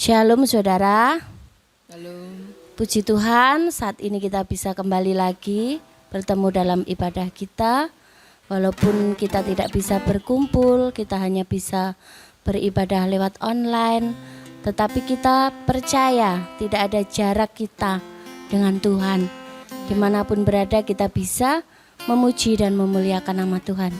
Shalom saudara. Shalom. Puji Tuhan, saat ini kita bisa kembali lagi bertemu dalam ibadah kita. Walaupun kita tidak bisa berkumpul, kita hanya bisa beribadah lewat online, tetapi kita percaya tidak ada jarak kita dengan Tuhan. Dimanapun berada kita bisa memuji dan memuliakan nama Tuhan.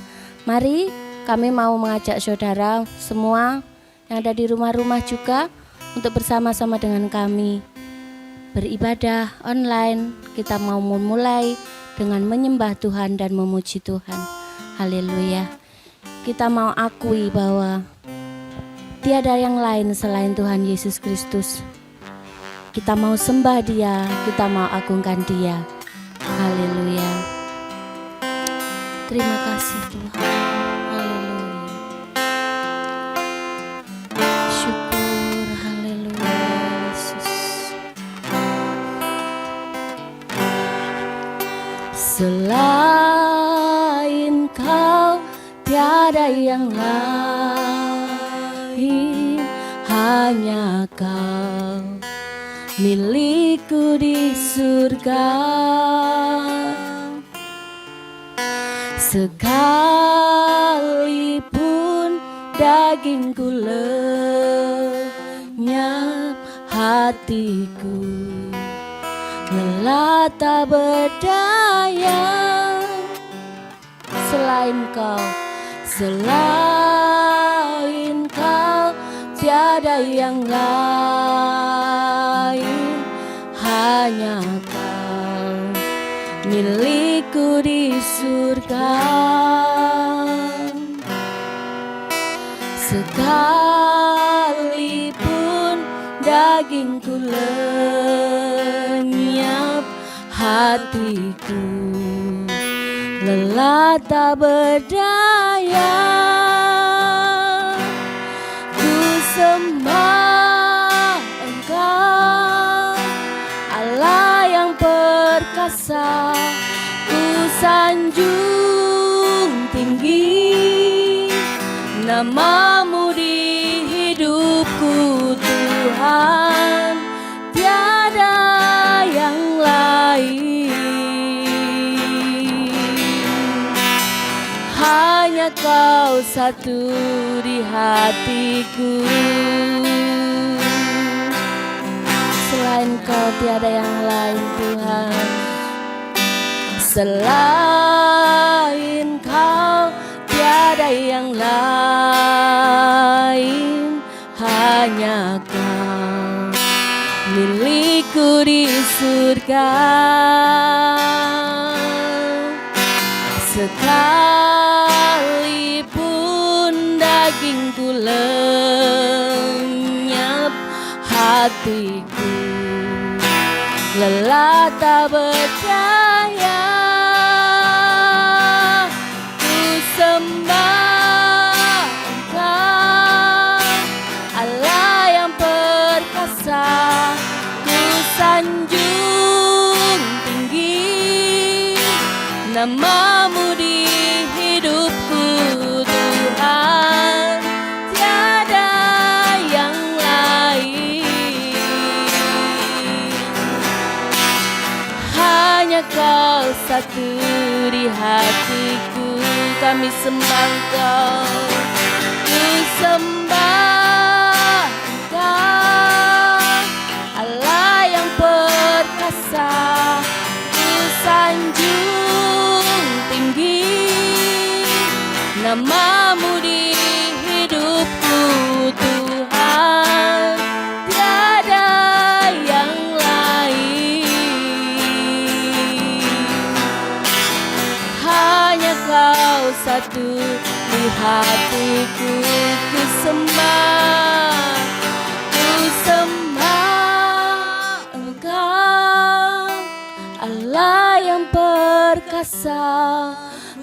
Mari kami mau mengajak saudara semua yang ada di rumah-rumah juga untuk bersama-sama dengan kami beribadah online. Kita mau memulai dengan menyembah Tuhan dan memuji Tuhan. Haleluya. Kita mau akui bahwa tiada yang lain selain Tuhan Yesus Kristus. Kita mau sembah Dia, kita mau agungkan Dia. Haleluya. Terima kasih Tuhan. Haleluya. Syukur, haleluya Yesus. Selain Kau tiada yang lain, hanya Kau milikku di surga. Sekalipun dagingku lenyap, hatiku lelah tak berdaya. Selain Kau tiada yang lain, hanya Kau milikku di surga. Sekalipun dagingku lenyap, hatiku lelah tak berdaya. Ku sembah Engkau, Allah yang perkasa. Ku sanjung tinggi nama-Mu di hidupku Tuhan, tiada yang lain. Hanya Kau satu di hatiku. Selain Kau tiada yang lain Tuhan. Selain Kau tiada yang lain, hanya Kau milikku di surga. Sekalipun dagingku lenyap, hatiku lelah tak berdaya. Ku sembah Engkau, Allah yang perkasa. Ku sanjung tinggi nama-Mu di hidupku Tuhan, tiada yang lain. Hanya Kau satu di hatiku. Kami sembah Engkau. Ku sembah Engkau, Allah yang perkasa. Ku sanjung tinggi nama-Mu di hidupku Tuhan, tiada yang lain. Hanya Kau satu di hatiku. Ku sembah Engkau, Allah yang perkasa.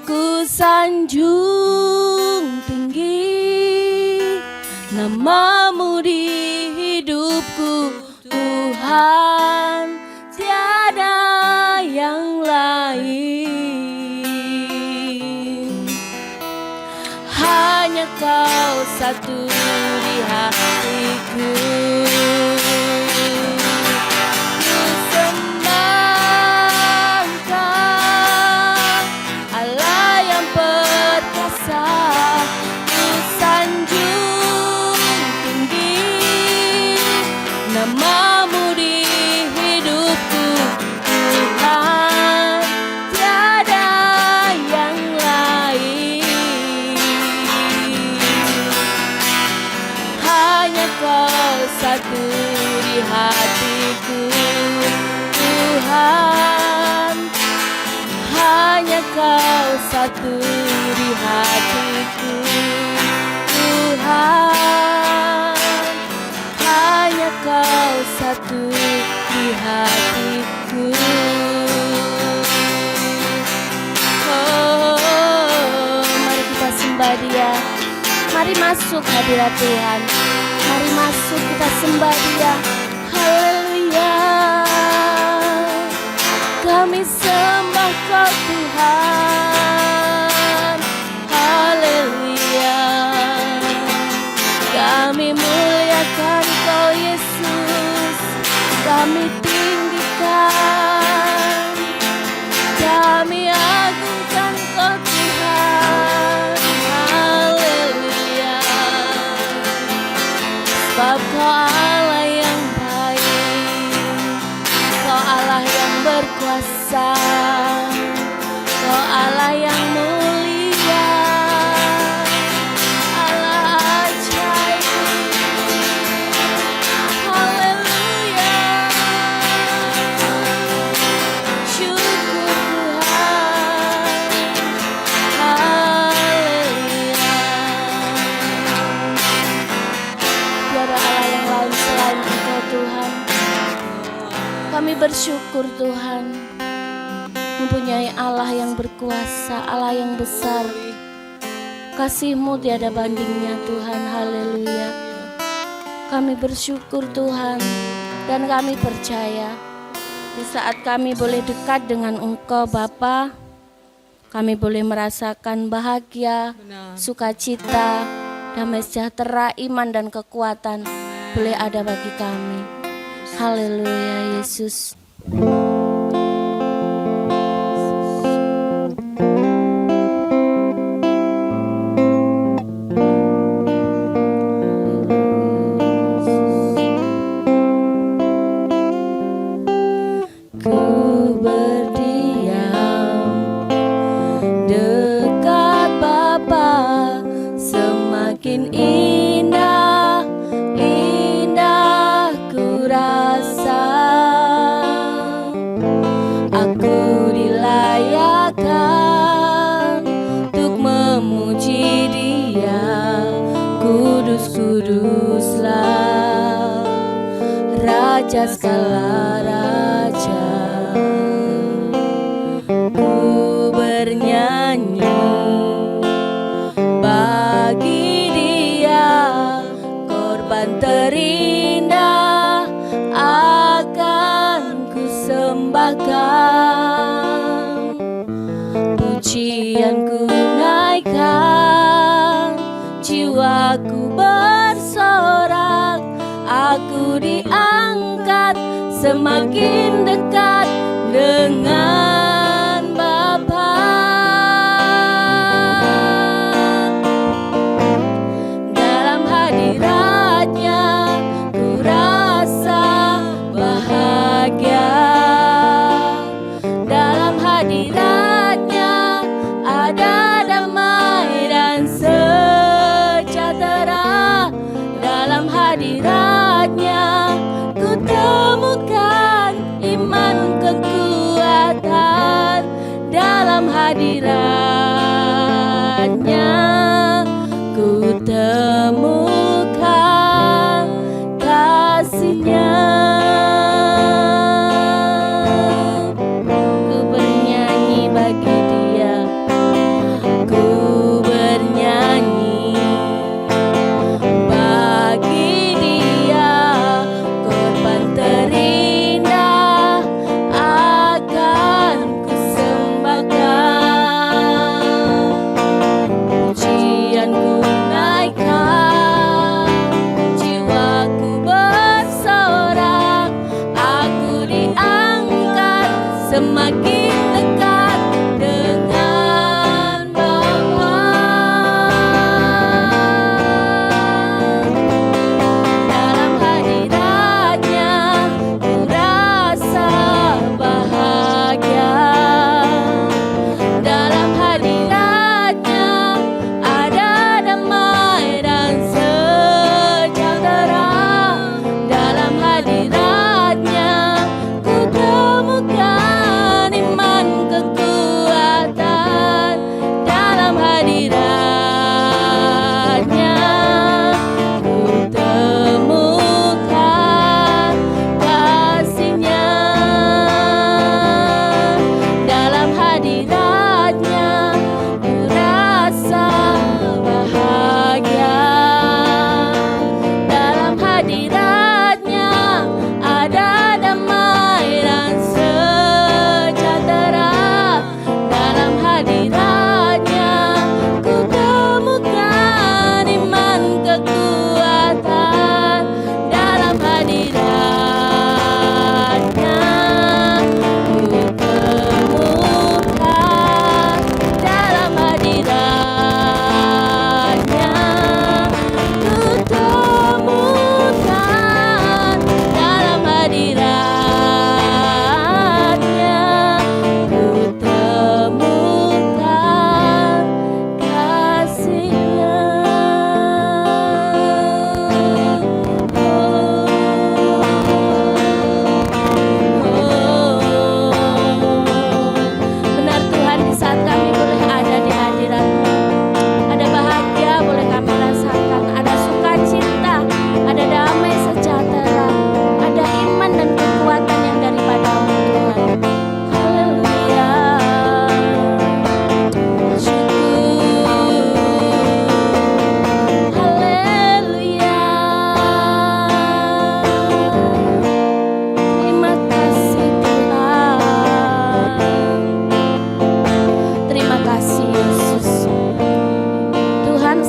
Ku sanjung tinggi nama-Mu di hidupku Tuhan, tiada yang lain. Hanya Kau satu di hatiku. Kau satu di hatiku, Tuhan. Hanya Kau satu di hatiku. Oh, mari kita sembah Dia. Mari masuk hadirat Tuhan. Mari masuk kita sembah Dia. Haleluya. Kami sembah Kau Tuhan. Haleluya. Kami muliakan Kau Yesus. Kami tinggikan. Kami agungkan Kau Tuhan. Haleluya. Sebab Kau Allah yang baik, Kau Allah yang berkuasa, Kau Allah yang mulia, Allah ajaib. Haleluya. Syukur Tuhan. Haleluya. Tiada Allah yang lain selain Engkau Tuhan. Kami bersyukur Tuhan, mempunyai Allah yang berkuasa, Allah yang besar. Kasih-Mu tiada bandingnya Tuhan. Haleluya. Kami bersyukur Tuhan, dan kami percaya di saat kami boleh dekat dengan Engkau Bapa, kami boleh merasakan bahagia, sukacita, damai sejahtera, iman dan kekuatan boleh ada bagi kami. Haleluya Yesus. Ku berdiam dekat Bapa, semakin indah, indah ku rasa. Aku dilayakkan untuk memuji Dia. Kudus, kuduslah Raja segala raja. Ku bernyanyi bagi Dia, korban terindah akan ku sembahkan. Pujianku naikkan, jiwaku bersorak. Aku diangkat semakin dekat dengan Bapa. Dalam hadirat-Nya ku rasa bahagia. Dalam hadirat-Nya ada damai dan sejahtera. Dalam hadirat-Nya ku temukan iman kekuatan.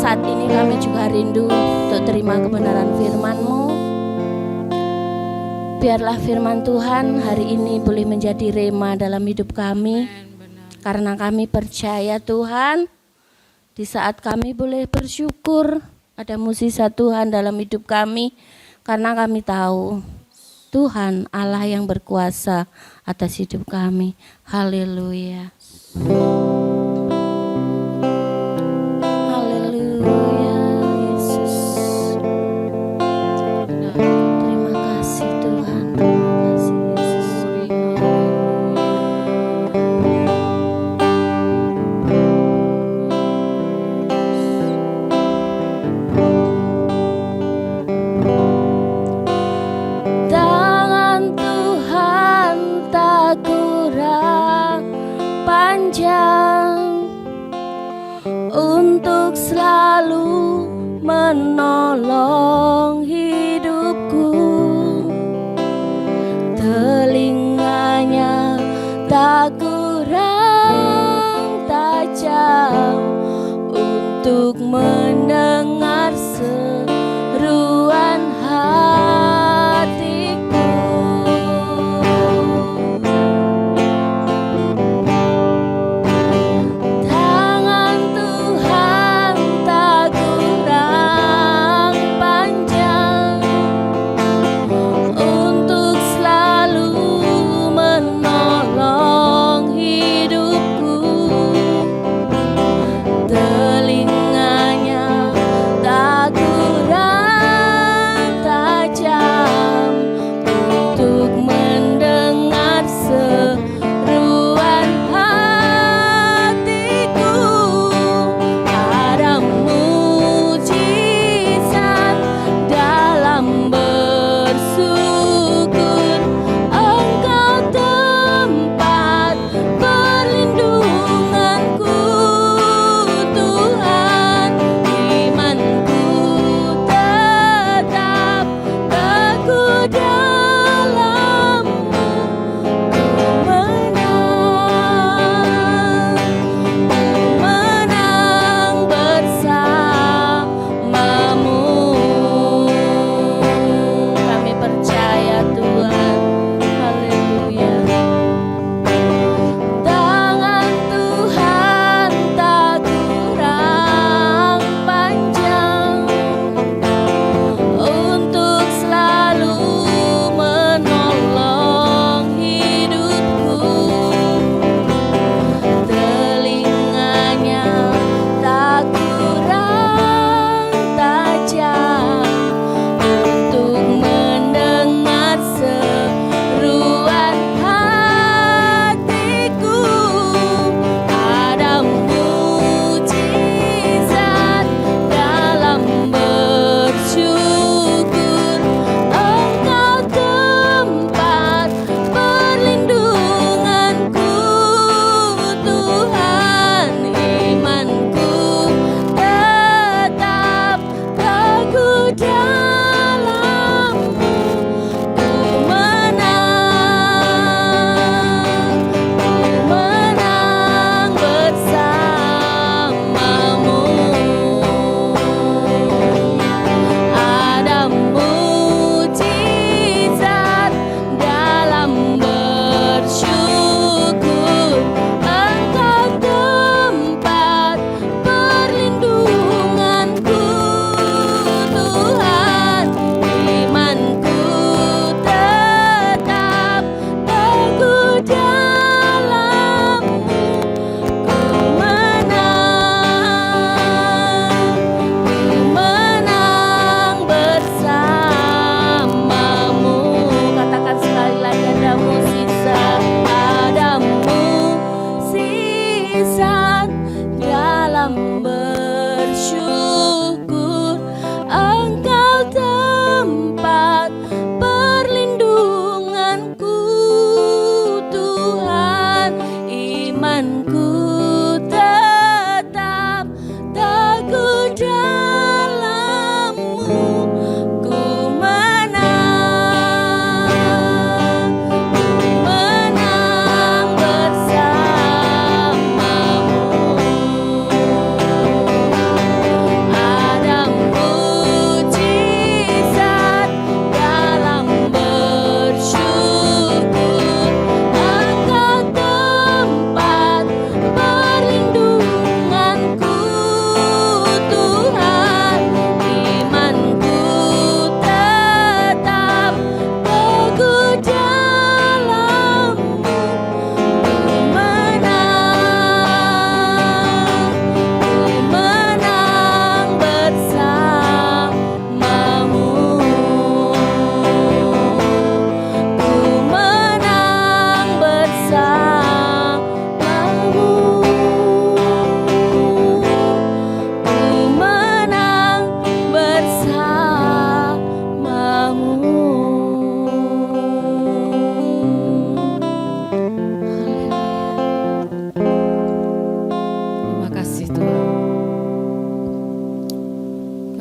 saat ini kami juga rindu untuk terima kebenaran firman-Mu. Biarlah firman Tuhan hari ini boleh menjadi rema dalam hidup kami. Karena kami percaya Tuhan, di saat kami boleh bersyukur ada mukjizat Tuhan dalam hidup kami. Karena kami tahu Tuhan Allah yang berkuasa atas hidup kami. Haleluya. Haleluya, Yesus. Terima kasih Tuhan. Terima kasih Yesus. Tangan Tuhan tak kurang panjang untuk selalu menolong hidupku. Telinganya tak kurang tajam untuk mendengar seruan hatiku. Tangan Tuhan tak kurang panjang untuk selalu menolong hidupku. Telinganya tak kurang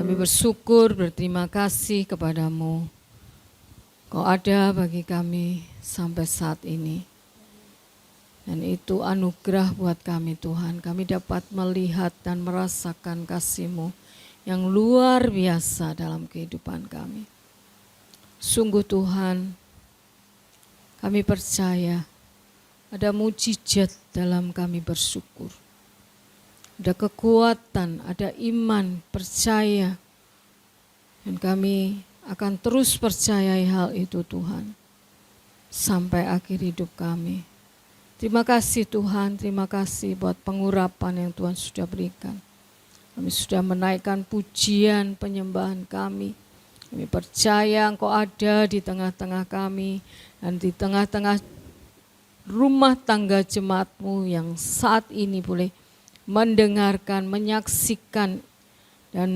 Kami bersyukur, berterima kasih kepadamu. Kau ada bagi kami sampai saat ini. Dan itu anugerah buat kami Tuhan. Kami dapat melihat dan merasakan kasih-Mu yang luar biasa dalam kehidupan kami. Sungguh Tuhan, kami percaya ada mujizat dalam kami bersyukur. Ada kekuatan, ada iman, percaya. Dan kami akan terus percayai hal itu Tuhan. Sampai akhir hidup kami. Terima kasih Tuhan, terima kasih buat pengurapan yang Tuhan sudah berikan. Kami sudah menaikkan pujian penyembahan kami. Kami percaya Engkau ada di tengah-tengah kami. Dan di tengah-tengah rumah tangga jemaat-Mu yang saat ini boleh mendengarkan, menyaksikan, dan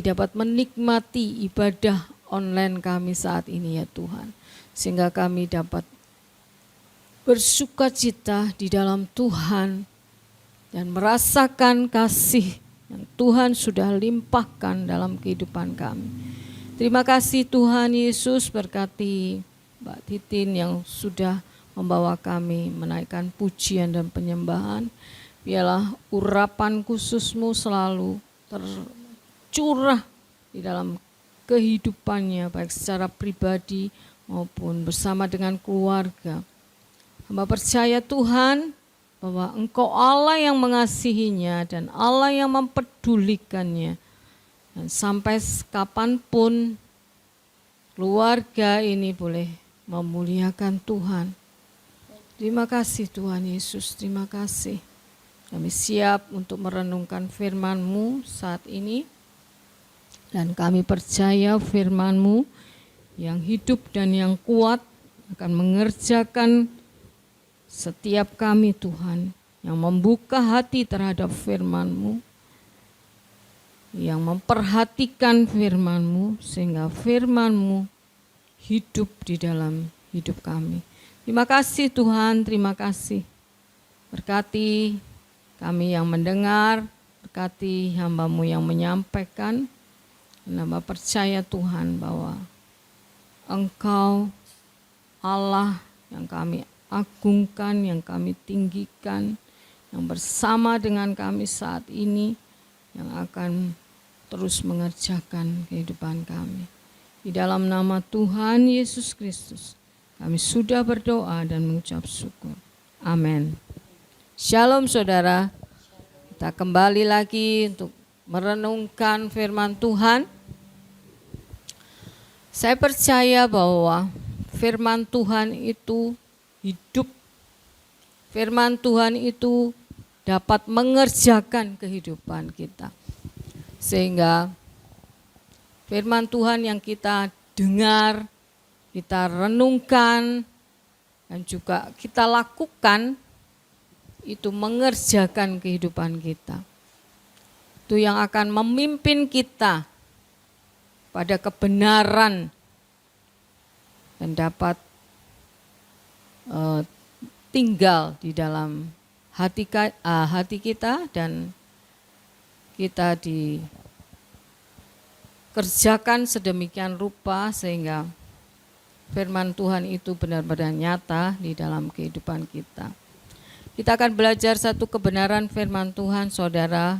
dapat menikmati ibadah online kami saat ini ya Tuhan. Sehingga kami dapat bersukacita di dalam Tuhan dan merasakan kasih yang Tuhan sudah limpahkan dalam kehidupan kami. Terima kasih Tuhan Yesus, berkati Mbak Titin yang sudah membawa kami menaikkan pujian dan penyembahan. Biarlah urapan khusus-Mu selalu tercurah di dalam kehidupannya, baik secara pribadi maupun bersama dengan keluarga. Hamba percaya Tuhan bahwa Engkau Allah yang mengasihinya dan Allah yang mempedulikannya. Dan sampai kapanpun keluarga ini boleh memuliakan Tuhan. Terima kasih Tuhan Yesus, terima kasih. Kami siap untuk merenungkan firman-Mu saat ini. Dan kami percaya firman-Mu yang hidup dan yang kuat akan mengerjakan setiap kami Tuhan. Yang membuka hati terhadap firman-Mu. Yang memperhatikan firman-Mu sehingga firman-Mu hidup di dalam hidup kami. Terima kasih Tuhan, terima kasih. Berkati kami yang mendengar, berkati hamba-Mu yang menyampaikan. Dan hamba percaya Tuhan bahwa Engkau Allah yang kami agungkan, yang kami tinggikan, yang bersama dengan kami saat ini, yang akan terus mengerjakan kehidupan kami. Di dalam nama Tuhan Yesus Kristus, kami sudah berdoa dan mengucap syukur. Amin. Shalom saudara, kita kembali lagi untuk merenungkan firman Tuhan. Saya percaya bahwa firman Tuhan itu hidup. Firman Tuhan itu dapat mengerjakan kehidupan kita. Sehingga firman Tuhan yang kita dengar, kita renungkan, dan juga kita lakukan, itu mengerjakan kehidupan kita. Itu yang akan memimpin kita pada kebenaran dan dapat tinggal di dalam hati kita dan kita dikerjakan sedemikian rupa sehingga firman Tuhan itu benar-benar nyata di dalam kehidupan kita. Kita akan belajar satu kebenaran firman Tuhan, saudara.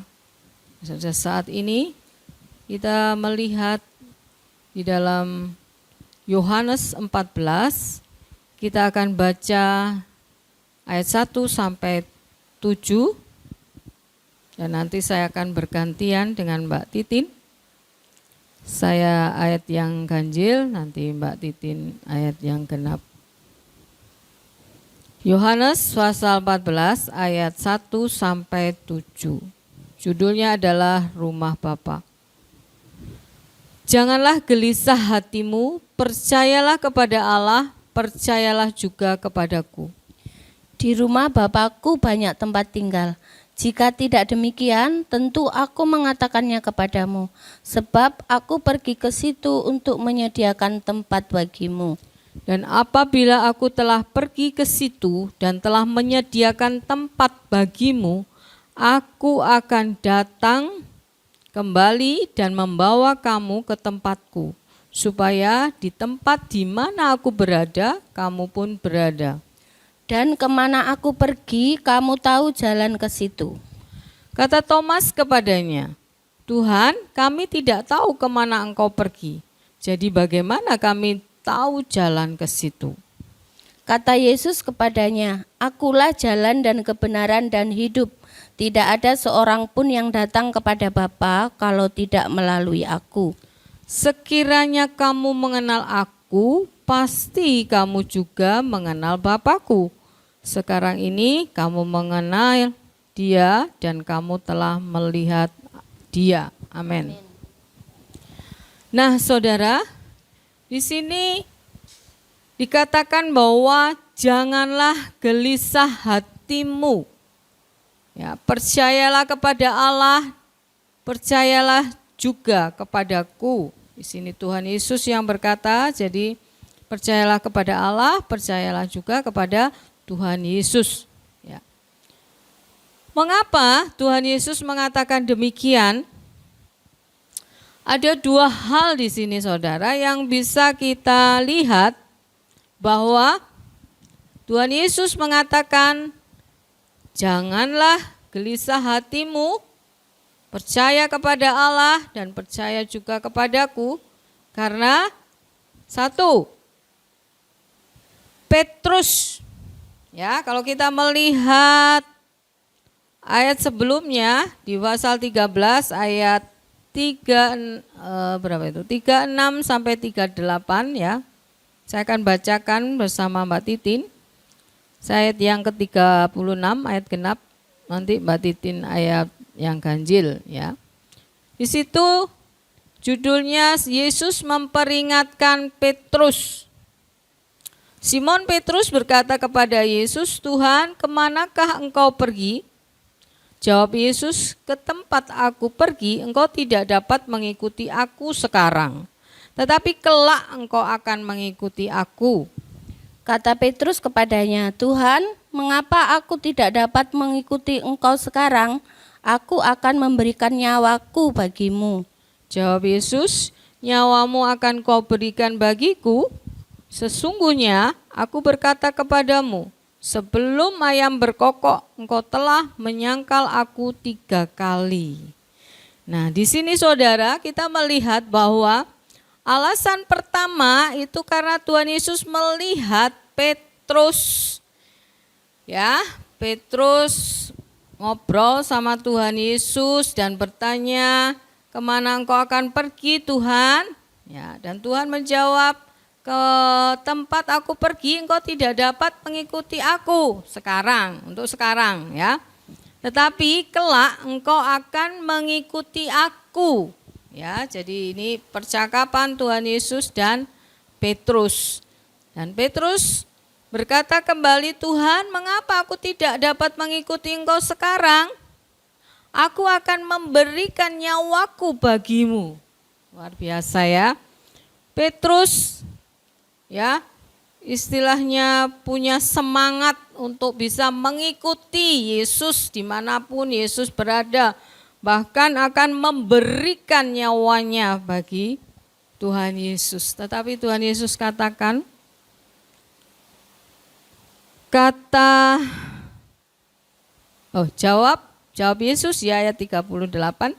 Saat ini kita melihat di dalam Yohanes 14, kita akan baca ayat 1 sampai 7. Dan nanti saya akan bergantian dengan Mbak Titin. Saya ayat yang ganjil, nanti Mbak Titin ayat yang genap. Yohanes pasal 14 ayat 1 sampai 7. Judulnya adalah Rumah Bapa. Janganlah gelisah hatimu, percayalah kepada Allah, percayalah juga kepadaku. Di rumah Bapakku banyak tempat tinggal. Jika tidak demikian, tentu aku mengatakannya kepadamu, sebab aku pergi ke situ untuk menyediakan tempat bagimu. Dan apabila aku telah pergi ke situ dan telah menyediakan tempat bagimu, aku akan datang kembali dan membawa kamu ke tempatku, supaya di tempat di mana aku berada, kamu pun berada. Dan kemana aku pergi, kamu tahu jalan ke situ. Kata Thomas kepadanya, Tuhan, kami tidak tahu kemana engkau pergi. Jadi bagaimana kami tahu jalan ke situ? Kata Yesus kepadanya, Akulah jalan dan kebenaran dan hidup. Tidak ada seorang pun yang datang kepada Bapa kalau tidak melalui aku. Sekiranya kamu mengenal aku, pasti kamu juga mengenal Bapakku. Sekarang ini kamu mengenal Dia dan kamu telah melihat Dia. Amin. Nah, saudara, di sini dikatakan bahwa janganlah gelisah hatimu. Ya, percayalah kepada Allah, percayalah juga kepadaku. Di sini Tuhan Yesus yang berkata, jadi percayalah kepada Allah, percayalah juga kepada Tuhan Yesus. Ya. Mengapa Tuhan Yesus mengatakan demikian? Ada dua hal di sini saudara yang bisa kita lihat, bahwa Tuhan Yesus mengatakan, janganlah gelisah hatimu, percaya kepada Allah dan percaya juga kepadaku, karena satu, Petrus, ya kalau kita melihat ayat sebelumnya di pasal 13 ayat 36 sampai 38 ya. Saya akan bacakan bersama Mbak Titin. Ayat yang ke-36 ayat genap, nanti Mbak Titin ayat yang ganjil ya. Di situ judulnya Yesus memperingatkan Petrus. Simon Petrus berkata kepada Yesus, Tuhan, kemanakah engkau pergi? Jawab Yesus, ke tempat aku pergi engkau tidak dapat mengikuti aku sekarang, tetapi kelak engkau akan mengikuti aku. Kata Petrus kepadanya, Tuhan, mengapa aku tidak dapat mengikuti engkau sekarang? Aku akan memberikan nyawaku bagimu. Jawab Yesus, nyawamu akan kau berikan bagiku? Sesungguhnya aku berkata kepadamu, sebelum ayam berkokok, engkau telah menyangkal aku 3 kali. Nah, di sini saudara kita melihat bahwa alasan pertama itu karena Tuhan Yesus melihat Petrus. Ya, Petrus ngobrol sama Tuhan Yesus dan bertanya, kemana engkau akan pergi Tuhan? Ya, dan Tuhan menjawab, ke tempat aku pergi engkau tidak dapat mengikuti aku sekarang, untuk sekarang ya. Tetapi kelak engkau akan mengikuti aku. Ya, jadi ini percakapan Tuhan Yesus dan Petrus. Dan Petrus berkata kembali, Tuhan, mengapa aku tidak dapat mengikuti engkau sekarang? Aku akan memberikan nyawaku bagimu. Luar biasa ya. Petrus ya, istilahnya punya semangat untuk bisa mengikuti Yesus dimanapun Yesus berada. Bahkan akan memberikan nyawanya bagi Tuhan Yesus. Tetapi Tuhan Yesus katakan, jawab Yesus ya ayat 38,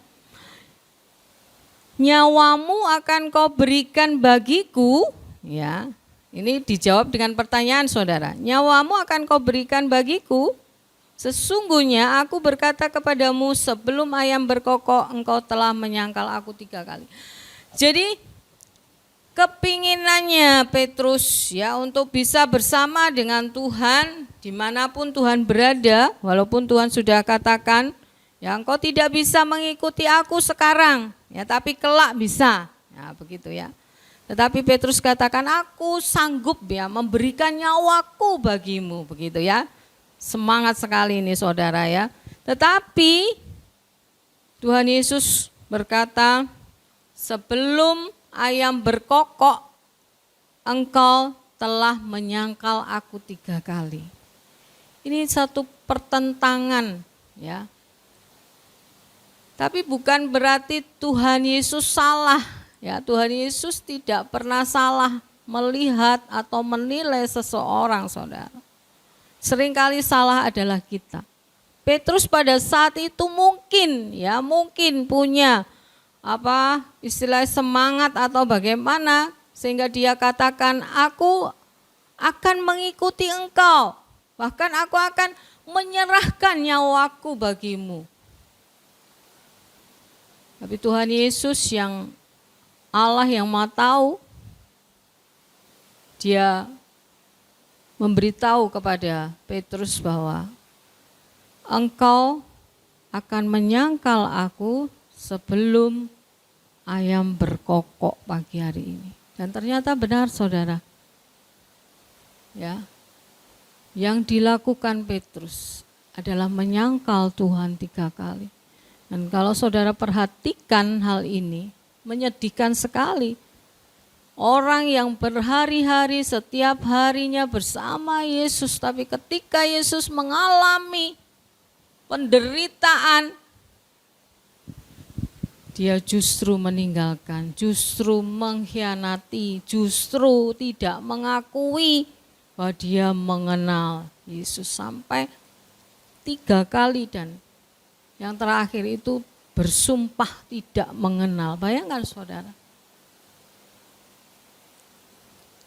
nyawamu akan kau berikan bagiku, ya. Ini dijawab dengan pertanyaan saudara, nyawamu akan kau berikan bagiku? Sesungguhnya aku berkata kepadamu, sebelum ayam berkokok engkau telah menyangkal aku 3 kali. Jadi kepinginannya Petrus ya untuk bisa bersama dengan Tuhan dimanapun Tuhan berada, walaupun Tuhan sudah katakan, ya engkau tidak bisa mengikuti aku sekarang, ya tapi kelak bisa, ya begitu ya. Tetapi Petrus katakan, aku sanggup ya memberikan nyawaku bagimu, begitu ya. Semangat sekali ini saudara ya. Tetapi Tuhan Yesus berkata, sebelum ayam berkokok, engkau telah menyangkal aku 3 kali. Ini satu pertentangan ya. Tapi bukan berarti Tuhan Yesus salah. Ya, Tuhan Yesus tidak pernah salah melihat atau menilai seseorang, saudara. Seringkali salah adalah kita. Petrus pada saat itu mungkin punya istilah semangat atau bagaimana sehingga dia katakan, aku akan mengikuti engkau, bahkan aku akan menyerahkan nyawaku bagimu. Tapi Tuhan Yesus yang Allah yang Maha Tahu, dia memberitahu kepada Petrus bahwa engkau akan menyangkal aku sebelum ayam berkokok pagi hari ini. Dan ternyata benar, saudara. Ya, yang dilakukan Petrus adalah menyangkal Tuhan 3 kali. Dan kalau saudara perhatikan hal ini, menyedihkan sekali. Orang yang berhari-hari setiap harinya bersama Yesus, tapi ketika Yesus mengalami penderitaan, dia justru meninggalkan, justru mengkhianati, justru tidak mengakui bahwa dia mengenal Yesus sampai 3 kali, dan yang terakhir itu bersumpah tidak mengenal. Bayangkan, saudara.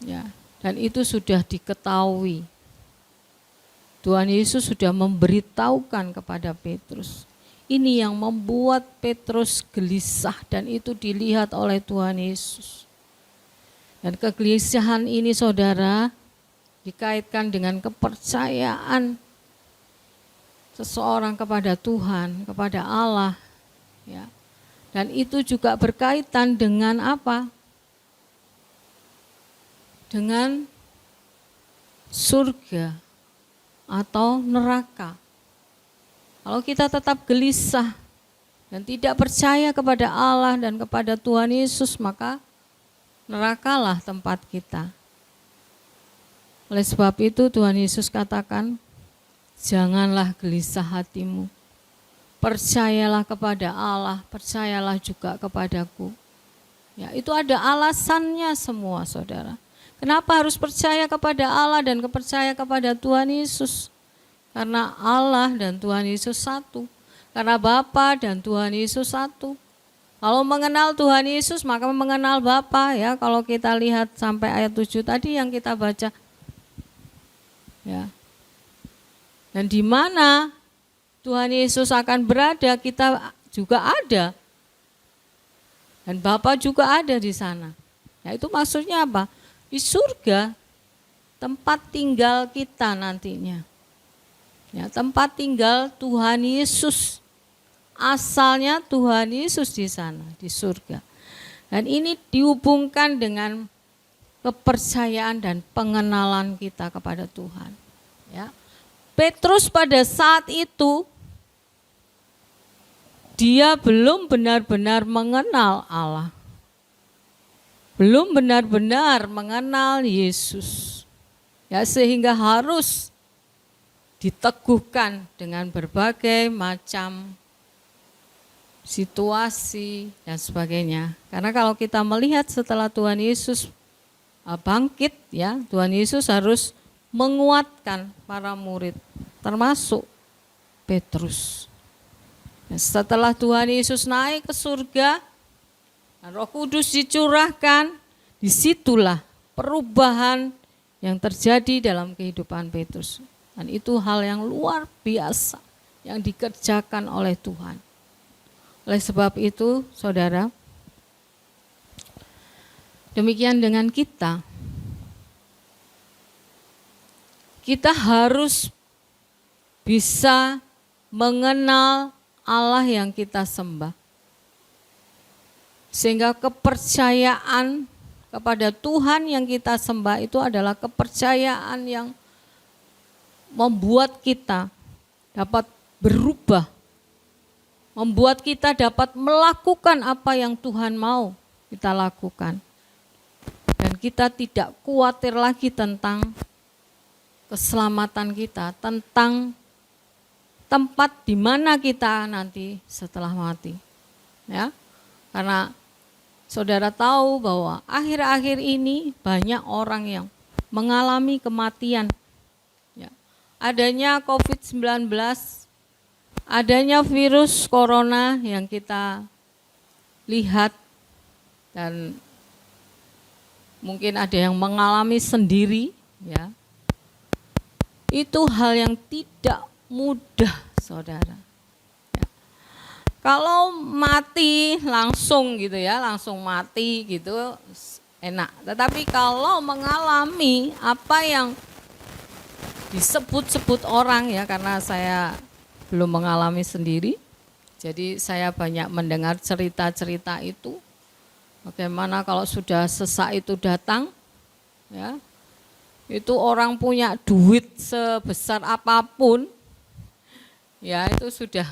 Ya, dan itu sudah diketahui. Tuhan Yesus sudah memberitahukan kepada Petrus. Ini yang membuat Petrus gelisah, dan itu dilihat oleh Tuhan Yesus. Dan kegelisahan ini, saudara, dikaitkan dengan kepercayaan seseorang kepada Tuhan, kepada Allah. Ya. Dan itu juga berkaitan dengan apa? Dengan surga atau neraka. Kalau kita tetap gelisah dan tidak percaya kepada Allah dan kepada Tuhan Yesus, maka nerakalah tempat kita. Oleh sebab itu Tuhan Yesus katakan, janganlah gelisah hatimu. Percayalah kepada Allah, percayalah juga kepadaku. Ya, itu ada alasannya semua, saudara. Kenapa harus percaya kepada Allah dan percaya kepada Tuhan Yesus? Karena Allah dan Tuhan Yesus satu. Karena Bapa dan Tuhan Yesus satu. Kalau mengenal Tuhan Yesus maka mengenal Bapa, ya. Kalau kita lihat sampai ayat 7 tadi yang kita baca. Ya. Dan di mana Tuhan Yesus akan berada, kita juga ada. Dan Bapa juga ada di sana. Ya, itu maksudnya apa? Di surga tempat tinggal kita nantinya. Ya, tempat tinggal Tuhan Yesus. Asalnya Tuhan Yesus di sana, di surga. Dan ini dihubungkan dengan kepercayaan dan pengenalan kita kepada Tuhan. Ya. Petrus pada saat itu dia belum benar-benar mengenal Allah. Belum benar-benar mengenal Yesus. Ya, sehingga harus diteguhkan dengan berbagai macam situasi dan sebagainya. Karena kalau kita melihat setelah Tuhan Yesus bangkit, ya, Tuhan Yesus harus menguatkan para murid, termasuk Petrus. Dan setelah Tuhan Yesus naik ke surga, Roh Kudus dicurahkan, disitulah perubahan yang terjadi dalam kehidupan Petrus. Dan itu hal yang luar biasa yang dikerjakan oleh Tuhan. Oleh sebab itu, saudara, demikian dengan kita. Kita harus bisa mengenal Allah yang kita sembah. Sehingga kepercayaan kepada Tuhan yang kita sembah itu adalah kepercayaan yang membuat kita dapat berubah, membuat kita dapat melakukan apa yang Tuhan mau kita lakukan. Dan kita tidak khawatir lagi tentang keselamatan kita, tentang tempat di mana kita nanti setelah mati. Ya. Karena saudara tahu bahwa akhir-akhir ini banyak orang yang mengalami kematian. Ya. Adanya COVID-19, adanya virus corona yang kita lihat dan mungkin ada yang mengalami sendiri, ya. Itu hal yang tidak mudah, saudara. Ya. Kalau mati langsung gitu ya, langsung mati gitu enak. Tetapi kalau mengalami apa yang disebut-sebut orang ya, karena saya belum mengalami sendiri, jadi saya banyak mendengar cerita-cerita itu. Bagaimana kalau sudah sesak itu datang, ya, itu orang punya duit sebesar apapun, ya itu sudah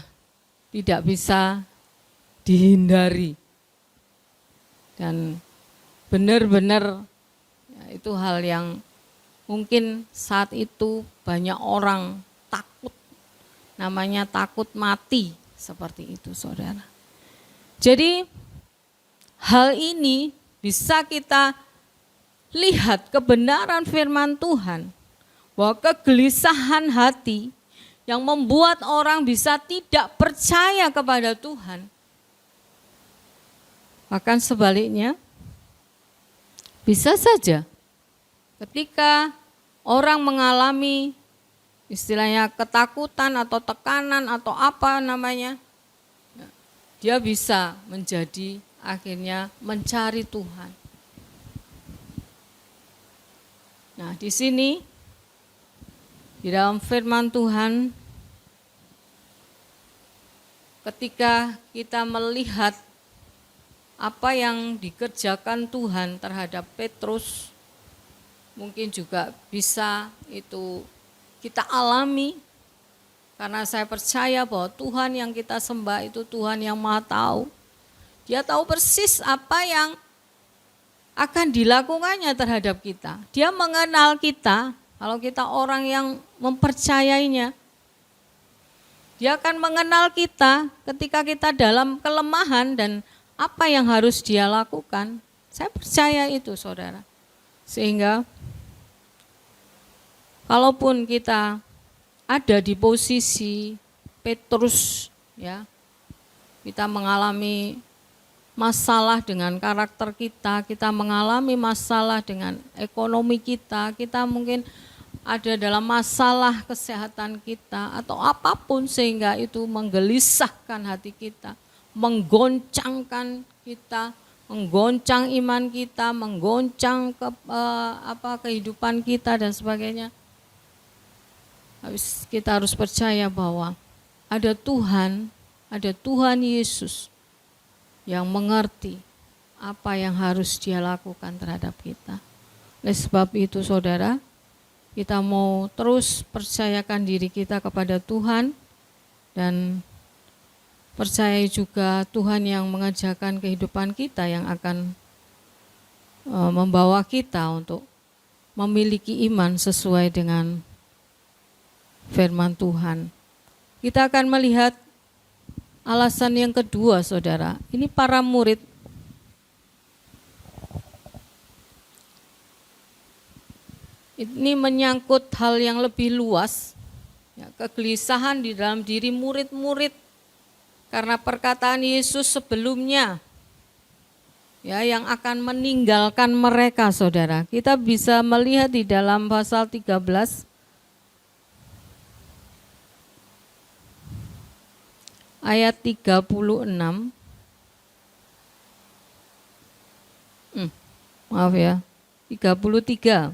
tidak bisa dihindari. Dan benar-benar ya, itu hal yang mungkin saat itu banyak orang takut, namanya takut mati seperti itu, saudara. Jadi hal ini bisa kita lihat kebenaran firman Tuhan, bahwa kegelisahan hati yang membuat orang bisa tidak percaya kepada Tuhan. Bahkan sebaliknya, bisa saja ketika orang mengalami istilahnya ketakutan atau tekanan atau apa namanya, dia bisa menjadi akhirnya mencari Tuhan. Nah, di sini di dalam firman Tuhan, ketika kita melihat apa yang dikerjakan Tuhan terhadap Petrus, mungkin juga bisa itu kita alami, karena saya percaya bahwa Tuhan yang kita sembah itu Tuhan yang Maha Tahu. Dia tahu persis apa yang akan dilakukannya terhadap kita. Dia mengenal kita, kalau kita orang yang mempercayainya. Dia akan mengenal kita ketika kita dalam kelemahan dan apa yang harus dia lakukan. Saya percaya itu, saudara. Sehingga kalaupun kita ada di posisi Petrus, ya, kita mengalami masalah dengan karakter kita mengalami masalah dengan ekonomi kita mungkin ada dalam masalah kesehatan kita atau apapun sehingga itu menggelisahkan hati kita, menggoncangkan kita, menggoncang iman kita, menggoncang kehidupan kita dan sebagainya. Kita harus percaya bahwa ada Tuhan Yesus yang mengerti apa yang harus dia lakukan terhadap kita. Oleh sebab itu, saudara, kita mau terus percayakan diri kita kepada Tuhan dan percaya juga Tuhan yang mengerjakan kehidupan kita yang akan membawa kita untuk memiliki iman sesuai dengan firman Tuhan. Kita akan melihat alasan yang kedua, saudara. Ini para murid. Ini menyangkut hal yang lebih luas, ya, kegelisahan di dalam diri murid-murid karena perkataan Yesus sebelumnya, ya, yang akan meninggalkan mereka, saudara. Kita bisa melihat di dalam pasal 13 ayat 36. Maaf ya, 33.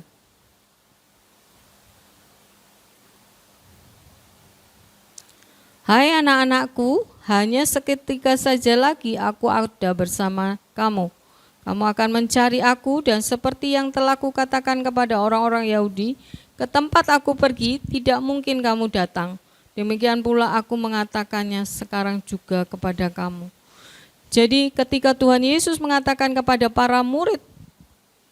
Hai anak-anakku, hanya seketika saja lagi aku ada bersama kamu. Kamu akan mencari aku dan seperti yang telah kukatakan kepada orang-orang Yahudi, ke tempat aku pergi tidak mungkin kamu datang. Demikian pula aku mengatakannya sekarang juga kepada kamu. Jadi ketika Tuhan Yesus mengatakan kepada para murid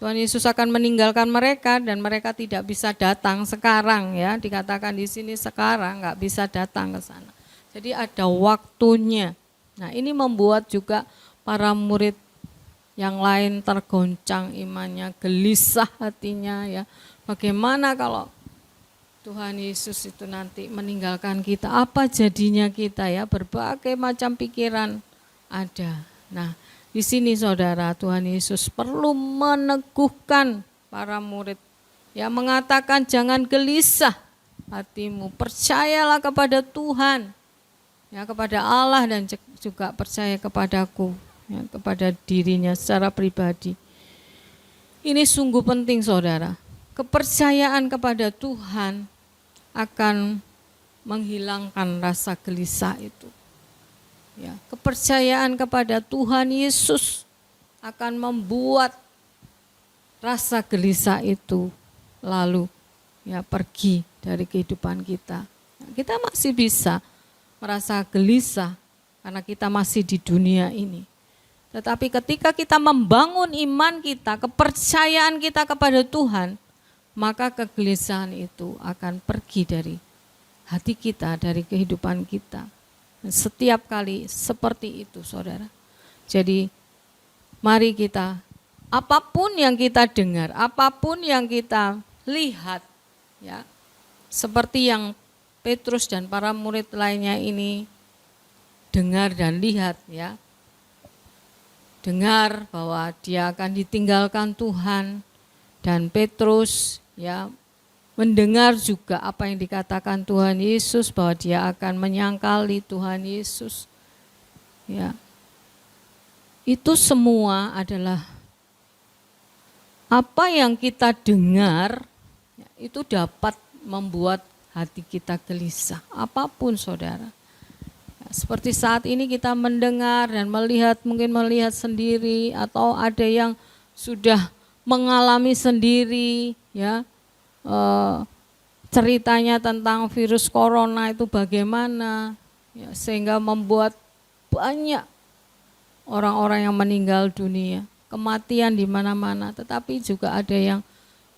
Tuhan Yesus akan meninggalkan mereka dan mereka tidak bisa datang sekarang ya, dikatakan di sini sekarang nggak bisa datang ke sana. Jadi ada waktunya. Nah ini membuat juga para murid yang lain tergoncang imannya, gelisah hatinya ya. Bagaimana kalau Tuhan Yesus itu nanti meninggalkan kita, apa jadinya kita ya, berbagai macam pikiran ada. Nah di sini saudara, Tuhan Yesus perlu meneguhkan para murid. Ya mengatakan jangan gelisah hatimu, percayalah kepada Tuhan. Ya kepada Allah dan juga percaya kepadaku, ya, kepada dirinya secara pribadi. Ini sungguh penting saudara. Kepercayaan kepada Tuhan akan menghilangkan rasa gelisah itu. Ya, kepercayaan kepada Tuhan Yesus akan membuat rasa gelisah itu lalu ya pergi dari kehidupan kita. Kita masih bisa merasa gelisah karena kita masih di dunia ini. Tetapi ketika kita membangun iman kita, kepercayaan kita kepada Tuhan, maka kegelisahan itu akan pergi dari hati kita, dari kehidupan kita. Setiap kali seperti itu saudara. Jadi mari kita, apapun yang kita dengar, apapun yang kita lihat, ya, seperti yang Petrus dan para murid lainnya ini dengar dan lihat ya. Dengar bahwa dia akan ditinggalkan Tuhan dan Petrus ya mendengar juga apa yang dikatakan Tuhan Yesus bahwa dia akan menyangkali Tuhan Yesus. Ya. Itu semua adalah apa yang kita dengar ya, itu dapat membuat hati kita gelisah. Apapun saudara. Ya, seperti saat ini kita mendengar dan melihat, mungkin melihat sendiri atau ada yang sudah mengalami sendiri ya. Ceritanya tentang virus corona itu bagaimana ya, sehingga membuat banyak orang-orang yang meninggal dunia, kematian di mana-mana, tetapi juga ada yang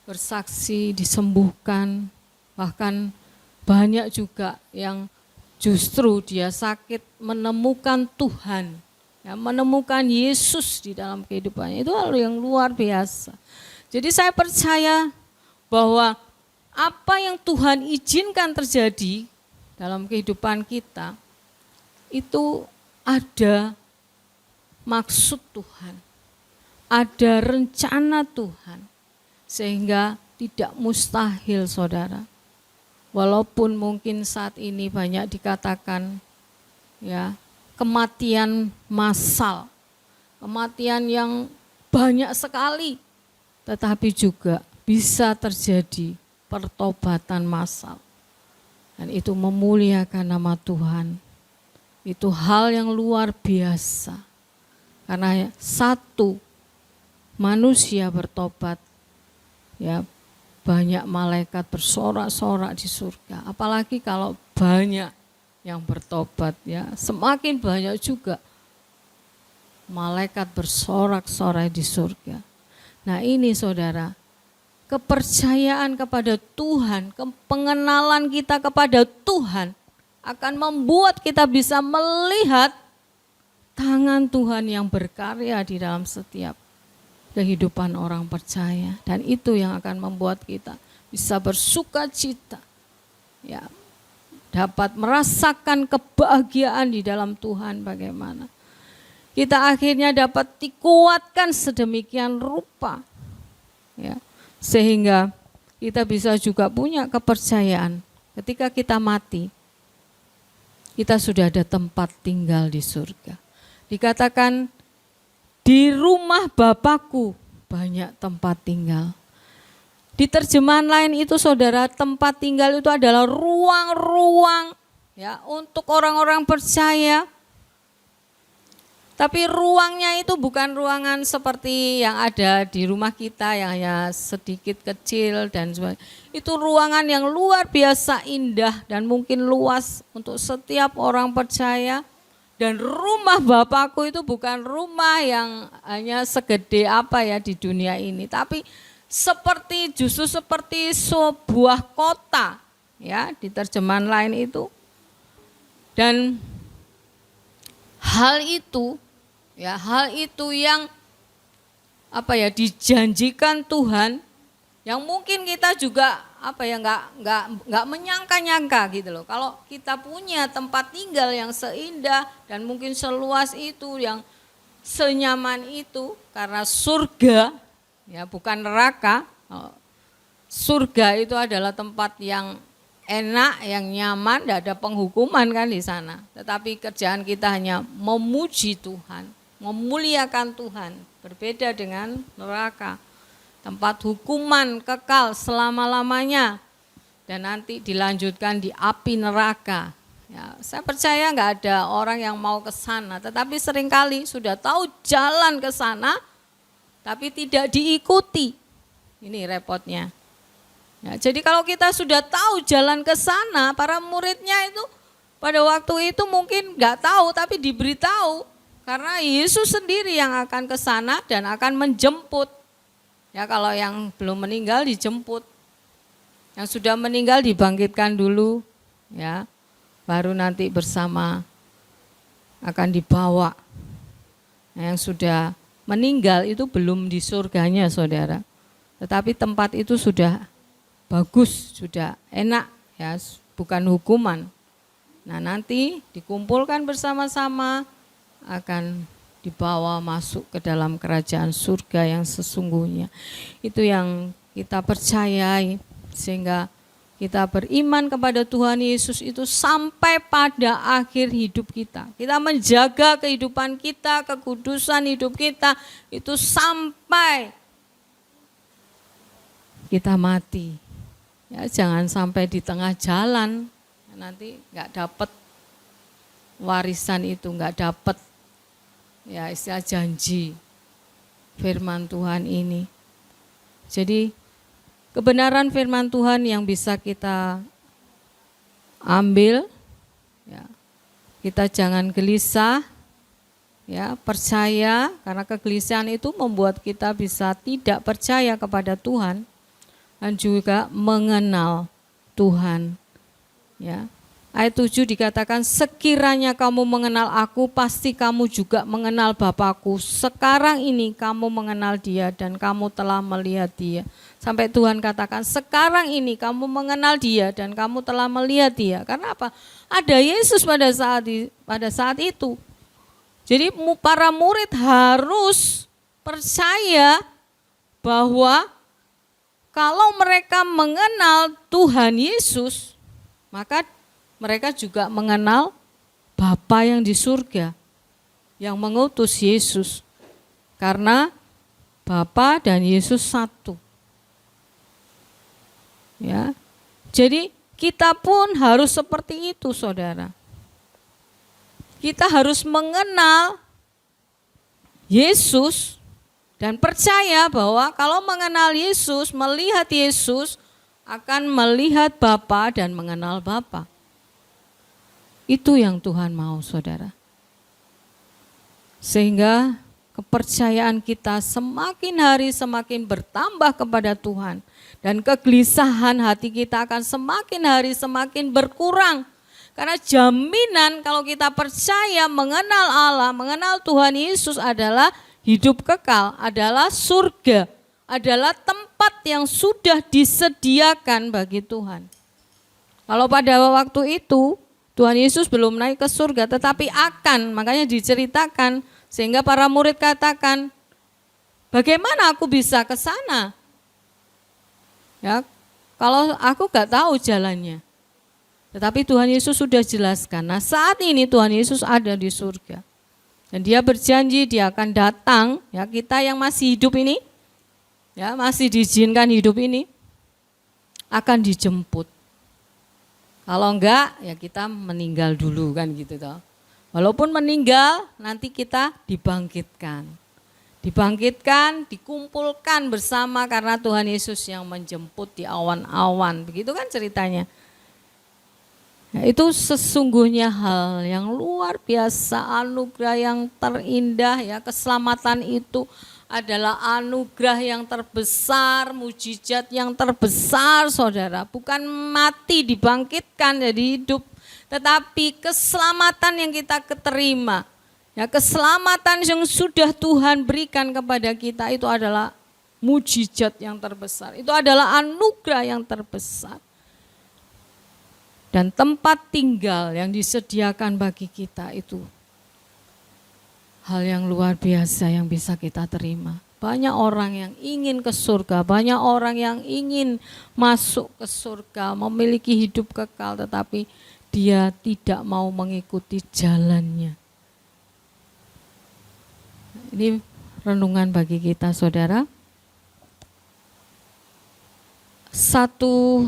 bersaksi disembuhkan, bahkan banyak juga yang justru dia sakit menemukan Tuhan, ya, menemukan Yesus di dalam kehidupannya. Itu hal yang luar biasa. Jadi saya percaya bahwa apa yang Tuhan izinkan terjadi dalam kehidupan kita itu ada maksud Tuhan, ada rencana Tuhan, sehingga tidak mustahil saudara. Walaupun mungkin saat ini banyak dikatakan ya kematian massal, kematian yang banyak sekali, tetapi juga bisa terjadi pertobatan massal. Dan itu memuliakan nama Tuhan. Itu hal yang luar biasa. Karena satu manusia bertobat, ya banyak malaikat bersorak-sorak di surga. Apalagi kalau banyak yang bertobat, ya semakin banyak juga malaikat bersorak-sorai di surga. Nah ini saudara, kepercayaan kepada Tuhan, pengenalan kita kepada Tuhan akan membuat kita bisa melihat tangan Tuhan yang berkarya di dalam setiap kehidupan orang percaya. Dan itu yang akan membuat kita bisa bersuka cita, ya, dapat merasakan kebahagiaan di dalam Tuhan bagaimana. Kita akhirnya dapat dikuatkan sedemikian rupa, ya, sehingga kita bisa juga punya kepercayaan ketika kita mati, kita sudah ada tempat tinggal di surga. Dikatakan di rumah Bapakku banyak tempat tinggal. Di terjemahan lain itu saudara, tempat tinggal itu adalah ruang-ruang ya untuk orang-orang percaya. Tapi ruangnya itu bukan ruangan seperti yang ada di rumah kita yang hanya sedikit kecil dan sebagainya. Itu ruangan yang luar biasa indah dan mungkin luas untuk setiap orang percaya Dan rumah Bapakku itu bukan rumah yang hanya segede apa ya di dunia ini, tapi justru seperti sebuah kota, ya, di terjemahan lain itu. Dan hal itu yang apa ya dijanjikan Tuhan, yang mungkin kita juga nggak menyangka-nyangka gitu loh. Kalau kita punya tempat tinggal yang seindah dan mungkin seluas itu, yang senyaman itu, karena surga ya bukan neraka. Surga itu adalah tempat yang enak, yang nyaman, tidak ada penghukuman kan di sana. Tetapi kerjaan kita hanya memuji Tuhan, memuliakan Tuhan, berbeda dengan neraka. Tempat hukuman kekal selama-lamanya dan nanti dilanjutkan di api neraka. Ya, saya percaya nggak ada orang yang mau ke sana, tetapi seringkali sudah tahu jalan ke sana, tapi tidak diikuti. Ini repotnya. Ya, jadi kalau kita sudah tahu jalan ke sana, para muridnya itu pada waktu itu mungkin nggak tahu, tapi diberitahu karena Yesus sendiri yang akan ke sana dan akan menjemput. Ya, kalau yang belum meninggal dijemput, yang sudah meninggal dibangkitkan dulu, ya, baru nanti bersama akan dibawa. Nah, yang sudah meninggal itu belum di surganya, saudara, tetapi tempat itu sudah bagus, sudah enak, ya, bukan hukuman. Nah, nanti dikumpulkan bersama-sama akan dibawa masuk ke dalam kerajaan surga yang sesungguhnya. Itu yang kita percayai, sehingga kita beriman kepada Tuhan Yesus itu sampai pada akhir hidup kita. Kita menjaga kehidupan kita, kekudusan hidup kita itu sampai kita mati. Ya, jangan sampai di tengah jalan nanti nggak dapat warisan itu, nggak dapat ya istilah janji firman Tuhan ini. Jadi kebenaran firman Tuhan yang bisa kita ambil, ya, kita jangan gelisah, ya, percaya, karena kegelisahan itu membuat kita bisa tidak percaya kepada Tuhan dan juga mengenal Tuhan. Ya. Ayat 7 dikatakan, sekiranya kamu mengenal aku, pasti kamu juga mengenal Bapakku. Sekarang ini kamu mengenal dia dan kamu telah melihat dia. Sampai Tuhan katakan, sekarang ini kamu mengenal dia dan kamu telah melihat dia. Karena apa? Ada Yesus pada saat itu. Jadi para murid harus percaya bahwa kalau mereka mengenal Tuhan Yesus, maka mereka juga mengenal Bapa yang di surga, yang mengutus Yesus. Karena Bapa dan Yesus satu. Ya. Jadi kita pun harus seperti itu, saudara. Kita harus mengenal Yesus dan percaya bahwa kalau mengenal Yesus, melihat Yesus, akan melihat Bapa dan mengenal Bapa. Itu yang Tuhan mau, saudara. Sehingga kepercayaan kita semakin hari semakin bertambah kepada Tuhan. Dan kegelisahan hati kita akan semakin hari semakin berkurang. Karena jaminan kalau kita percaya mengenal Allah, mengenal Tuhan Yesus adalah hidup kekal, adalah surga, adalah tempat yang sudah disediakan bagi Tuhan. Kalau pada waktu itu Tuhan Yesus belum naik ke surga, tetapi akan, makanya diceritakan sehingga para murid katakan, bagaimana aku bisa ke sana? Ya, kalau aku gak tahu jalannya. Tetapi Tuhan Yesus sudah jelaskan. Nah, saat ini Tuhan Yesus ada di surga. Dan dia berjanji dia akan datang, ya, kita yang masih hidup ini, ya, masih diizinkan hidup ini, akan dijemput. Kalau enggak, ya kita meninggal dulu kan gitu toh. Walaupun meninggal, nanti kita dibangkitkan. Dibangkitkan, dikumpulkan bersama karena Tuhan Yesus yang menjemput di awan-awan. Begitu kan ceritanya. Ya, itu sesungguhnya hal yang luar biasa, anugerah yang terindah ya. Keselamatan itu adalah anugerah yang terbesar, mujizat yang terbesar saudara. Bukan mati dibangkitkan jadi hidup, tetapi keselamatan yang kita keterima. Ya, keselamatan yang sudah Tuhan berikan kepada kita itu adalah mujizat yang terbesar. Itu adalah anugerah yang terbesar. Dan tempat tinggal yang disediakan bagi kita itu hal yang luar biasa yang bisa kita terima. Banyak orang yang ingin ke surga, banyak orang yang ingin masuk ke surga, memiliki hidup kekal, tetapi dia tidak mau mengikuti jalannya. Ini renungan bagi kita saudara. Satu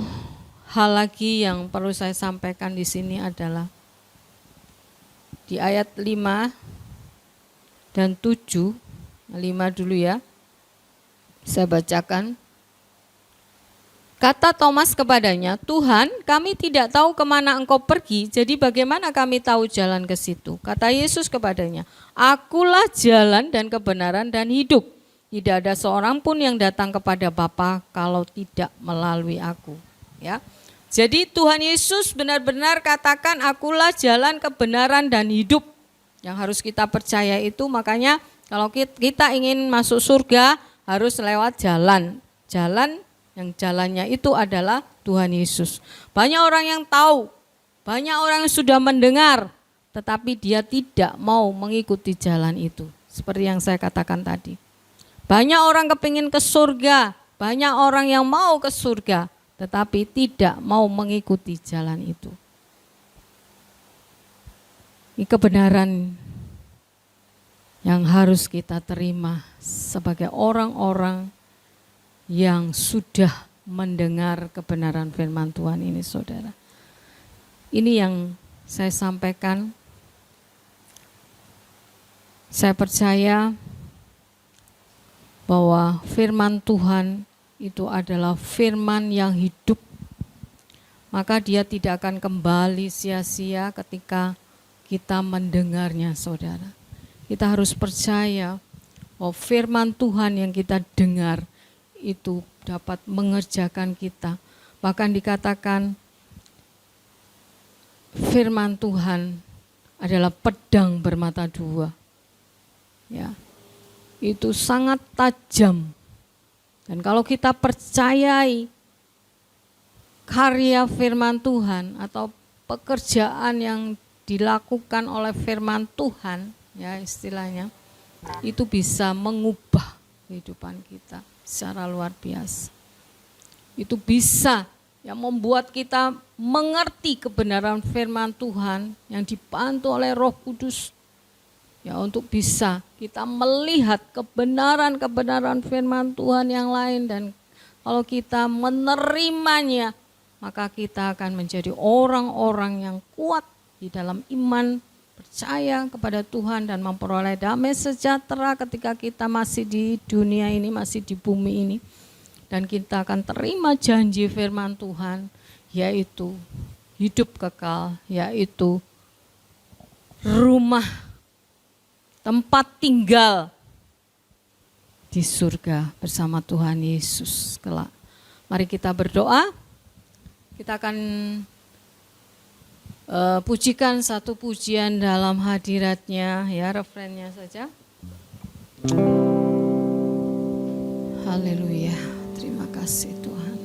hal lagi yang perlu saya sampaikan di sini adalah di ayat 5 dan 7, 5 dulu ya. Saya bacakan. Kata Thomas kepadanya, Tuhan, kami tidak tahu kemana engkau pergi, jadi bagaimana kami tahu jalan ke situ? Kata Yesus kepadanya, Akulah jalan dan kebenaran dan hidup. Tidak ada seorang pun yang datang kepada Bapa kalau tidak melalui aku. Ya. Jadi Tuhan Yesus benar-benar katakan akulah jalan kebenaran dan hidup. Yang harus kita percaya itu, makanya kalau kita ingin masuk surga harus lewat jalan. Jalan yang jalannya itu adalah Tuhan Yesus. Banyak orang yang tahu, banyak orang yang sudah mendengar, tetapi dia tidak mau mengikuti jalan itu. Seperti yang saya katakan tadi. Banyak orang kepingin ke surga, banyak orang yang mau ke surga, tetapi tidak mau mengikuti jalan itu. Ini kebenaran yang harus kita terima sebagai orang-orang yang sudah mendengar kebenaran firman Tuhan ini saudara. Ini yang saya sampaikan. Saya percaya bahwa firman Tuhan itu adalah firman yang hidup, maka dia tidak akan kembali sia-sia ketika kita mendengarnya saudara. Kita harus percaya bahwa firman Tuhan yang kita dengar itu dapat mengerjakan kita. Bahkan dikatakan firman Tuhan adalah pedang bermata dua. Ya. Itu sangat tajam. Dan kalau kita percayai karya firman Tuhan atau pekerjaan yang dilakukan oleh firman Tuhan, ya istilahnya, itu bisa mengubah kehidupan kita secara luar biasa. Itu bisa yang membuat kita mengerti kebenaran firman Tuhan yang dibantu oleh Roh Kudus. Ya, untuk bisa kita melihat kebenaran-kebenaran firman Tuhan yang lain, dan kalau kita menerimanya, maka kita akan menjadi orang-orang yang kuat di dalam iman, percaya kepada Tuhan dan memperoleh damai sejahtera ketika kita masih di dunia ini, masih di bumi ini. Dan kita akan terima janji firman Tuhan, yaitu hidup kekal, yaitu rumah, tempat tinggal di surga bersama Tuhan Yesus kelak. Mari kita berdoa. Kita akan pujikan satu pujian dalam hadiratnya, ya, refrennya saja. Haleluya, terima kasih Tuhan.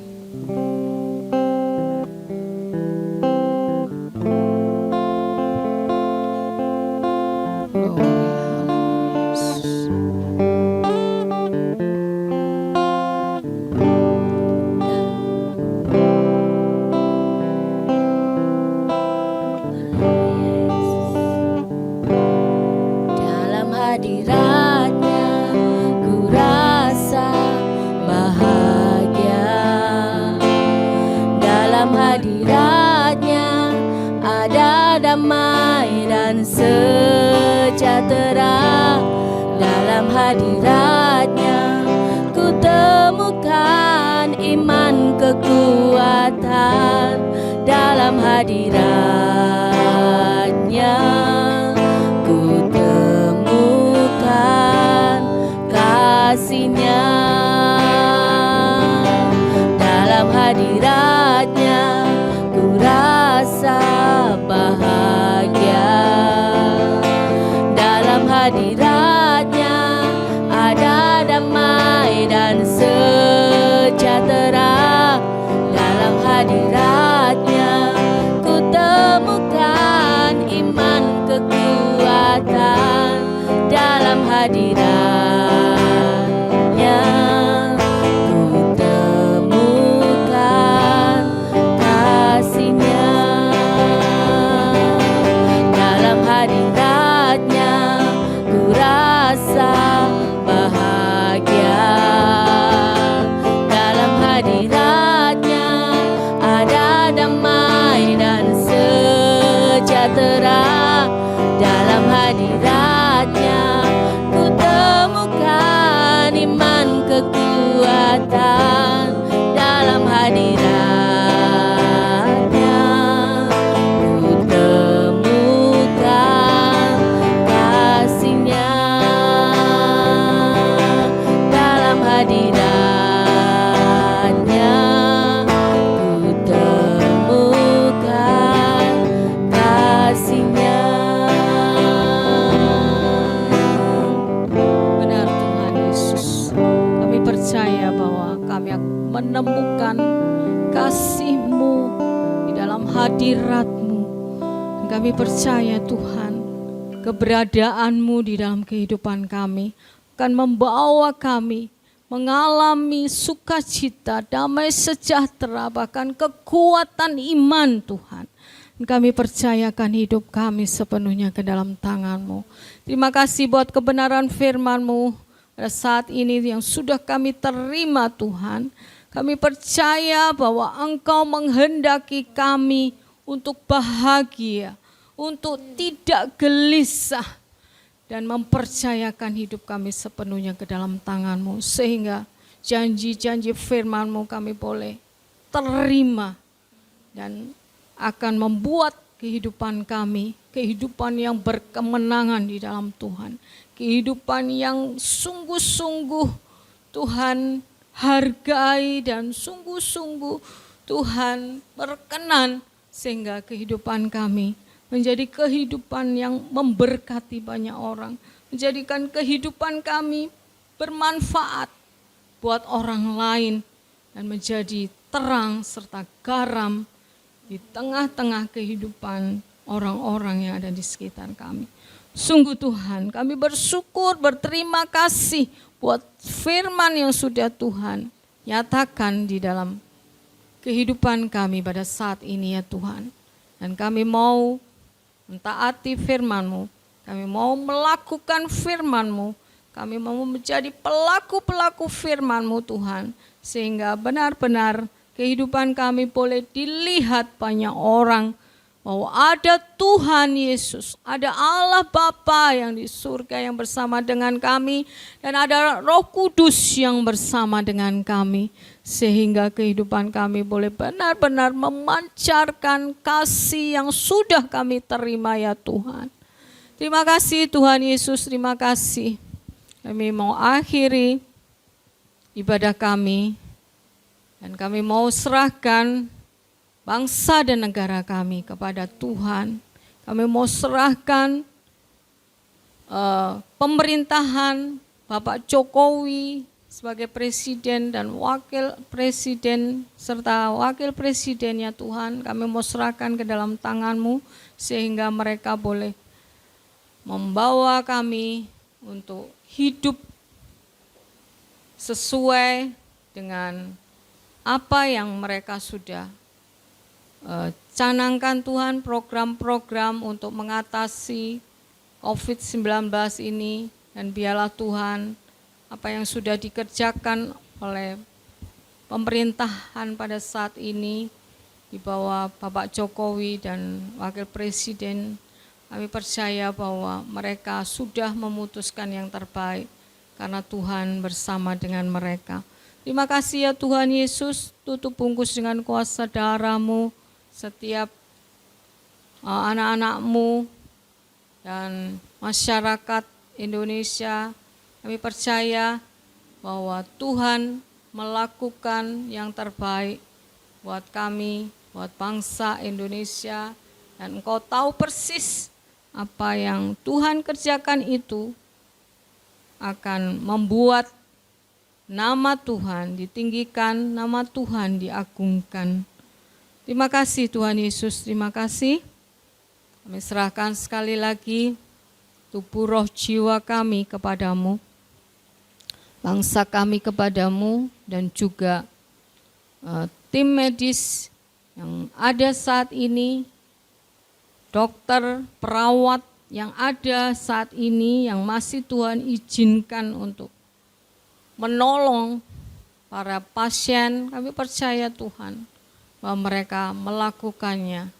Sejahtera dalam hadiratnya, ku temukan iman kekuatan dalam hadiratnya ku temukan kasih-Nya. Dalam hadiratnya ku rasa bahagia. Dalam hadiratnya ada damai dan sejahtera. Dalam hadiratnya ku temukan iman kekuatan. Dalam hadiratnya ku temukan kasih-Nya. Dalam hadiratnya ku rasa bahagia. Dalam hadiratnya ada damai dan sejahtera. Dalam hadiratnya ku temukan iman kekuatan. Dalam hadiratnya ku temukan kasih-Nya. Dalam hadiratnya ku temukan kasih-Nya. Benar Tuhan Yesus, kami percaya bahwa kami akan menemukan kasih-Mu di dalam hadirat-Mu. Dan kami percaya Tuhan, keberadaan-Mu di dalam kehidupan kami akan membawa kami mengalami sukacita, damai sejahtera, bahkan kekuatan iman Tuhan. Dan kami percayakan hidup kami sepenuhnya ke dalam tangan-Mu. Terima kasih buat kebenaran firman-Mu pada saat ini yang sudah kami terima Tuhan. Kami percaya bahwa Engkau menghendaki kami untuk bahagia, untuk tidak gelisah, dan mempercayakan hidup kami sepenuhnya ke dalam tangan-Mu. Sehingga janji-janji firman-Mu kami boleh terima dan akan membuat kehidupan kami, kehidupan yang berkemenangan di dalam Tuhan. Kehidupan yang sungguh-sungguh Tuhan hargai dan sungguh-sungguh Tuhan berkenan, sehingga kehidupan kami menjadi kehidupan yang memberkati banyak orang, menjadikan kehidupan kami bermanfaat buat orang lain dan menjadi terang serta garam di tengah-tengah kehidupan orang-orang yang ada di sekitar kami. Sungguh Tuhan, kami bersyukur, berterima kasih buat firman yang sudah Tuhan nyatakan di dalam kehidupan kami pada saat ini ya Tuhan. Dan kami mau mentaati firman-Mu, kami mau melakukan firman-Mu, kami mau menjadi pelaku-pelaku firman-Mu Tuhan. Sehingga benar-benar kehidupan kami boleh dilihat banyak orang bahwa ada Tuhan Yesus, ada Allah Bapa yang di surga yang bersama dengan kami, dan ada Roh Kudus yang bersama dengan kami, sehingga kehidupan kami boleh benar-benar memancarkan kasih yang sudah kami terima ya Tuhan. Terima kasih Tuhan Yesus, terima kasih. Kami mau akhiri ibadah kami, dan kami mau serahkan bangsa dan negara kami kepada Tuhan. Kami mau serahkan pemerintahan Bapak Jokowi sebagai presiden dan wakil presiden serta wakil presidennya Tuhan. Kami mau serahkan ke dalam tangan-Mu sehingga mereka boleh membawa kami untuk hidup sesuai dengan apa yang mereka sudah canangkan Tuhan, program-program untuk mengatasi COVID-19 ini. Dan biarlah Tuhan apa yang sudah dikerjakan oleh pemerintahan pada saat ini di bawah Bapak Jokowi dan Wakil Presiden, kami percaya bahwa mereka sudah memutuskan yang terbaik karena Tuhan bersama dengan mereka. Terima kasih ya Tuhan Yesus, tutup bungkus dengan kuasa darah-Mu, setiap anak-anak-Mu dan masyarakat Indonesia. Kami percaya bahwa Tuhan melakukan yang terbaik buat kami, buat bangsa Indonesia. Dan Engkau tahu persis apa yang Tuhan kerjakan itu akan membuat nama Tuhan ditinggikan, nama Tuhan diagungkan. Terima kasih Tuhan Yesus, terima kasih. Kami serahkan sekali lagi tubuh, roh, jiwa kami kepadamu, bangsa kami kepadamu, dan juga tim medis yang ada saat ini, dokter, perawat yang ada saat ini, yang masih Tuhan izinkan untuk menolong para pasien. Kami percaya Tuhan bahwa mereka melakukannya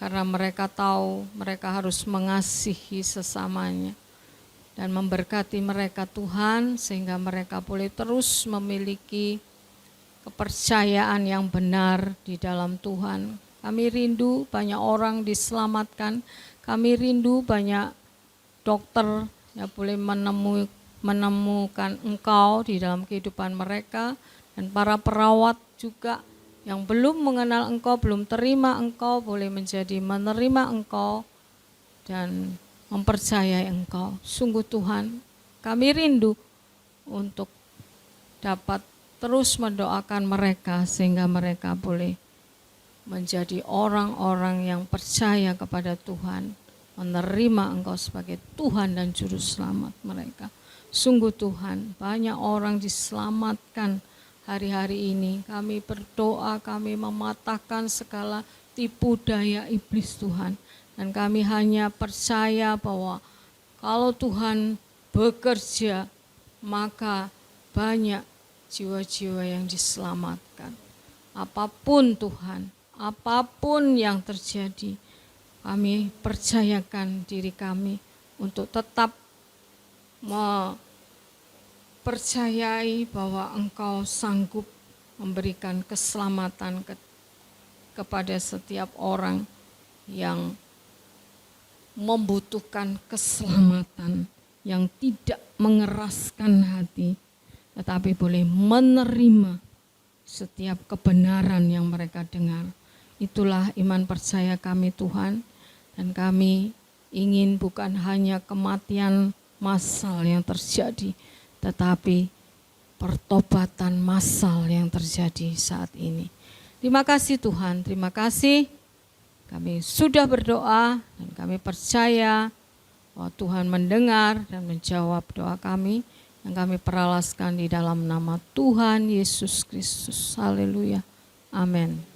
karena mereka tahu mereka harus mengasihi sesamanya dan memberkati mereka Tuhan, sehingga mereka boleh terus memiliki kepercayaan yang benar di dalam Tuhan. Kami rindu banyak orang diselamatkan, kami rindu banyak dokter yang boleh menemukan Engkau di dalam kehidupan mereka, dan para perawat juga yang belum mengenal Engkau, belum terima Engkau, boleh menjadi menerima Engkau dan mempercayai Engkau. Sungguh Tuhan, kami rindu untuk dapat terus mendoakan mereka sehingga mereka boleh menjadi orang-orang yang percaya kepada Tuhan, menerima Engkau sebagai Tuhan dan Juru Selamat mereka. Sungguh Tuhan, banyak orang diselamatkan hari-hari ini. Kami berdoa, kami mematahkan segala tipu daya iblis Tuhan. Dan kami hanya percaya bahwa kalau Tuhan bekerja, maka banyak jiwa-jiwa yang diselamatkan. Apapun Tuhan, apapun yang terjadi, kami percayakan diri kami untuk tetap percayai bahwa Engkau sanggup memberikan keselamatan kepada setiap orang yang membutuhkan keselamatan, yang tidak mengeraskan hati, tetapi boleh menerima setiap kebenaran yang mereka dengar. Itulah iman percaya kami Tuhan, dan kami ingin bukan hanya kematian massal yang terjadi, tetapi pertobatan massal yang terjadi saat ini. Terima kasih Tuhan, terima kasih. Kami sudah berdoa dan kami percaya bahwa Tuhan mendengar dan menjawab doa kami yang kami peralaskan di dalam nama Tuhan Yesus Kristus. Haleluya. Amin.